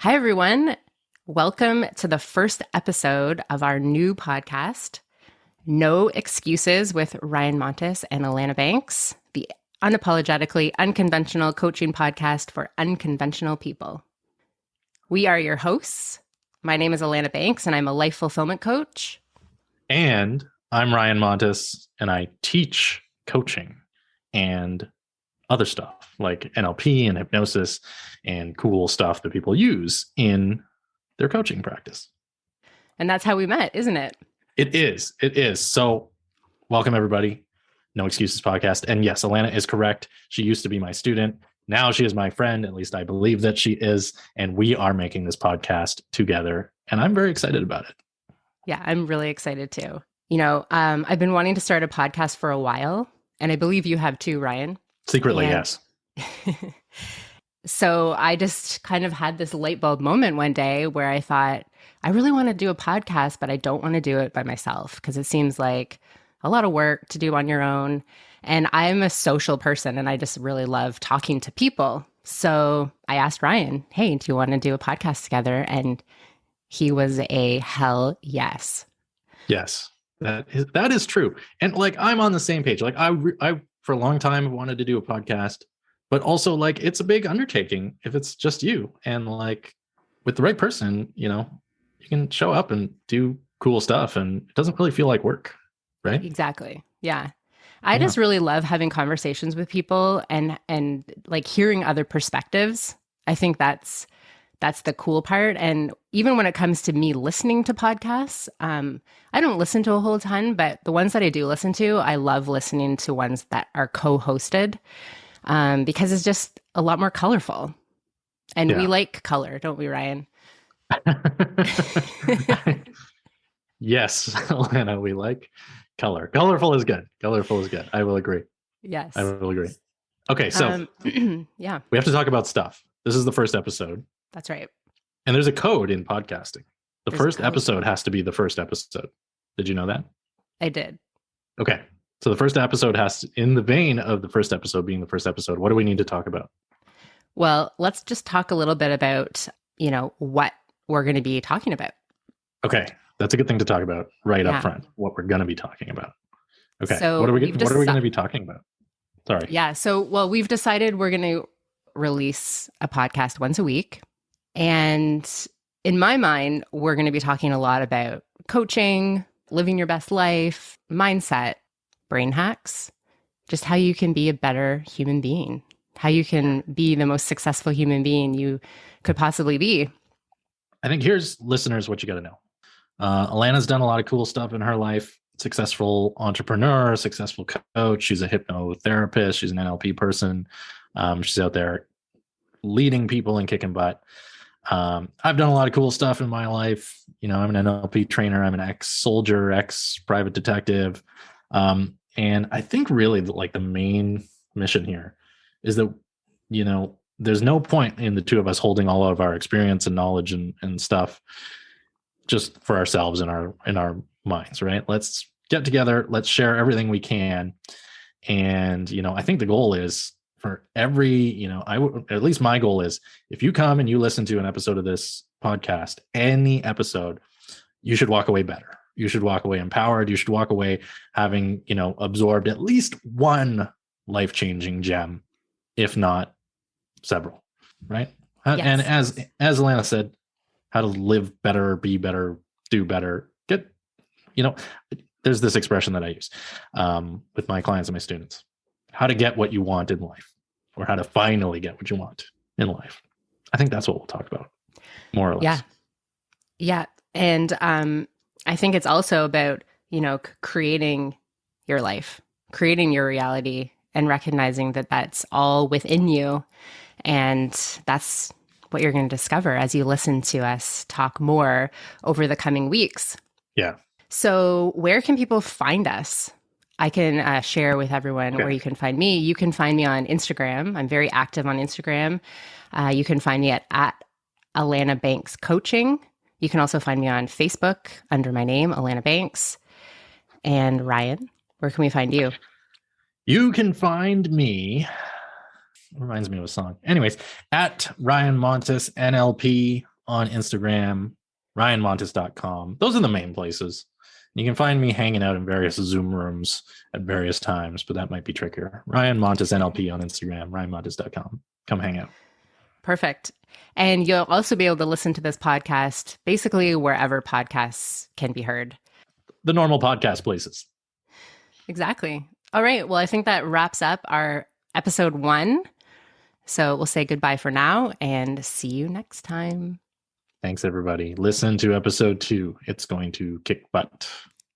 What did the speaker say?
Hi, everyone. Welcome to the first episode of our new podcast, No Excuses with Ryan Montes and Alana Banks, the unapologetically unconventional coaching podcast for unconventional people. We are your hosts. My name is Alana Banks, and I'm a life fulfillment coach. And I'm Ryan Montes, and I teach coaching and other stuff like NLP and hypnosis and cool stuff that people use in their coaching practice. And that's how we met, isn't it? It is. It is. So welcome, everybody. No Excuses podcast. And yes, Alana is correct. She used to be my student. Now she is my friend. At least I believe that she is. And we are making this podcast together. And I'm very excited about it. Yeah, I'm really excited too. I've been wanting to start a podcast for a while, and I believe you have too, Ryan. Secretly, yes. So I just kind of had this light bulb moment one day where I thought, I really want to do a podcast, but I don't want to do it by myself because it seems like a lot of work to do on your own. And I'm a social person and I just really love talking to people. So I asked Ryan, hey, do you want to do a podcast together? And he was a hell yes. Yes, that is true. And like, I'm on the same page. Like I for a long time wanted to do a podcast, but also like it's a big undertaking if it's just you. And like with the right person, you can show up and do cool stuff and it doesn't really feel like work, right? Exactly. Yeah. I just really love having conversations with people and like hearing other perspectives. I think that's the cool part. And even when it comes to me listening to podcasts, I don't listen to a whole ton, but the ones that I do listen to, I love listening to ones that are co-hosted because it's just a lot more colorful. And we like color, don't we, Ryan? Yes, Alana, we like color. Colorful is good. Colorful is good. I will agree. Yes. I will agree. Okay, so yeah, we have to talk about stuff. This is the first episode. That's right. And there's a code in podcasting. There's first episode has to be the first episode. Did you know that? I did. Okay. So the first episode has to, in the vein of the first episode being the first episode, what do we need to talk about? Well, let's just talk a little bit about, what we're going to be talking about. Okay. That's a good thing to talk about right up front, what we're going to be talking about. Okay. So what are we going to be talking about? Sorry. Yeah. So, we've decided we're going to release a podcast once a week. And in my mind, we're going to be talking a lot about coaching, living your best life, mindset, brain hacks, just how you can be a better human being, how you can be the most successful human being you could possibly be. I think here's, listeners, what you got to know. Alana's done a lot of cool stuff in her life. Successful entrepreneur, successful coach. She's a hypnotherapist. She's an NLP person. She's out there leading people and kicking butt. I've done a lot of cool stuff in my life. I'm an NLP trainer. I'm an ex-soldier, ex-private detective. And I think really like the main mission here is that, there's no point in the two of us holding all of our experience and knowledge and stuff just for ourselves in our minds, right? Let's get together. Let's share everything we can. And, I think the goal is for every, at least my goal is if you come and you listen to an episode of this podcast, any episode, you should walk away better. You should walk away empowered. You should walk away having, absorbed at least one life-changing gem, if not several, right? Yes. And as Alana said, how to live better, be better, do better, there's this expression that I use with my clients and my students, how to get what you want in life, or how to finally get what you want in life. I think that's what we'll talk about, more or less. Yeah. And I think it's also about, creating your life, creating your reality, and recognizing that that's all within you. And that's what you're going to discover as you listen to us talk more over the coming weeks. Yeah. So where can people find us? I can share with everyone where you can find me. You can find me on Instagram. I'm very active on Instagram. You can find me at Alana Banks Coaching. You can also find me on Facebook under my name, Alana Banks. And Ryan, where can we find you? You can find me, reminds me of a song. Anyways, at Ryan Montes NLP on Instagram, ryanmontes.com. Those are the main places. You can find me hanging out in various Zoom rooms at various times, but that might be trickier. Ryan Montes NLP on Instagram, ryanmontes.com. Come hang out. Perfect. And you'll also be able to listen to this podcast basically wherever podcasts can be heard. The normal podcast places. Exactly. All right. Well, I think that wraps up our episode 1. So we'll say goodbye for now and see you next time. Thanks, everybody. Listen to episode 2. It's going to kick butt.